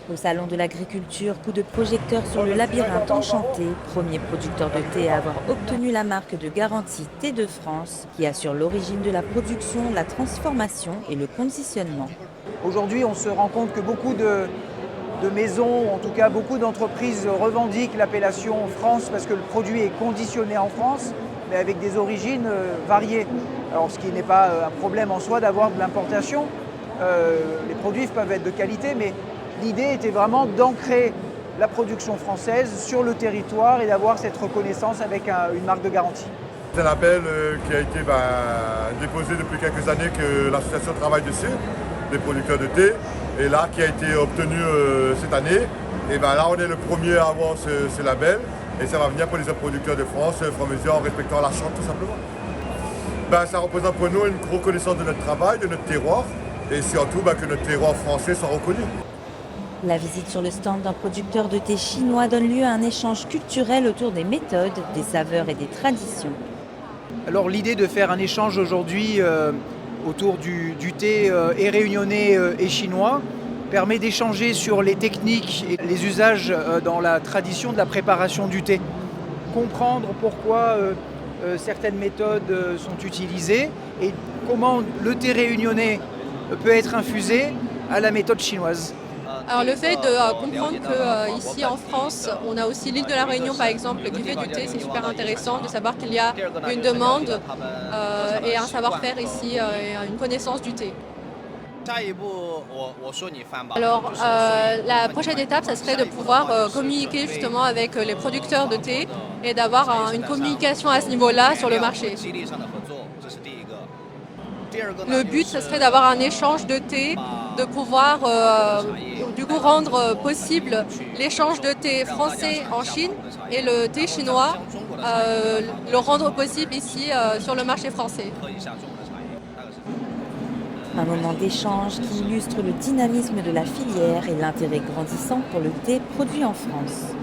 Au Salon de l'Agriculture, coup de projecteur sur le labyrinthe enchanté, premier producteur de thé à avoir obtenu la marque de garantie Thé de France, qui assure l'origine de la production, la transformation et le conditionnement. Aujourd'hui, on se rend compte que beaucoup de maisons, en tout cas beaucoup d'entreprises revendiquent l'appellation France parce que le produit est conditionné en France, mais avec des origines variées. Alors ce qui n'est pas un problème en soi d'avoir de l'importation. Les produits peuvent être de qualité, mais l'idée était vraiment d'ancrer la production française sur le territoire et d'avoir cette reconnaissance avec une marque de garantie. C'est un label qui a été déposé depuis quelques années que l'association Travail de C, des producteurs de thé, et là qui a été obtenu cette année. Et là on est le premier à avoir ce label et ça va venir pour les autres producteurs de France, au fur et à mesure en respectant la charte tout simplement. Ça représente pour nous une reconnaissance de notre travail, de notre terroir et surtout que notre terroir français soit reconnu. La visite sur le stand d'un producteur de thé chinois donne lieu à un échange culturel autour des méthodes, des saveurs et des traditions. Alors l'idée de faire un échange aujourd'hui autour du thé et réunionnais et chinois permet d'échanger sur les techniques et les usages dans la tradition de la préparation du thé. Comprendre pourquoi certaines méthodes sont utilisées et comment le thé réunionnais peut être infusé à la méthode chinoise. Alors le fait de comprendre qu'ici en France, on a aussi l'île de la Réunion par exemple qui fait du thé, c'est super intéressant de savoir qu'il y a une demande et un savoir-faire ici et une connaissance du thé. Alors la prochaine étape, ça serait de pouvoir communiquer justement avec les producteurs de thé et d'avoir une communication à ce niveau-là sur le marché. Le but, ce serait d'avoir un échange de thé, de pouvoir du coup rendre possible l'échange de thé français en Chine et le thé chinois, le rendre possible ici sur le marché français. Un moment d'échange qui illustre le dynamisme de la filière et l'intérêt grandissant pour le thé produit en France.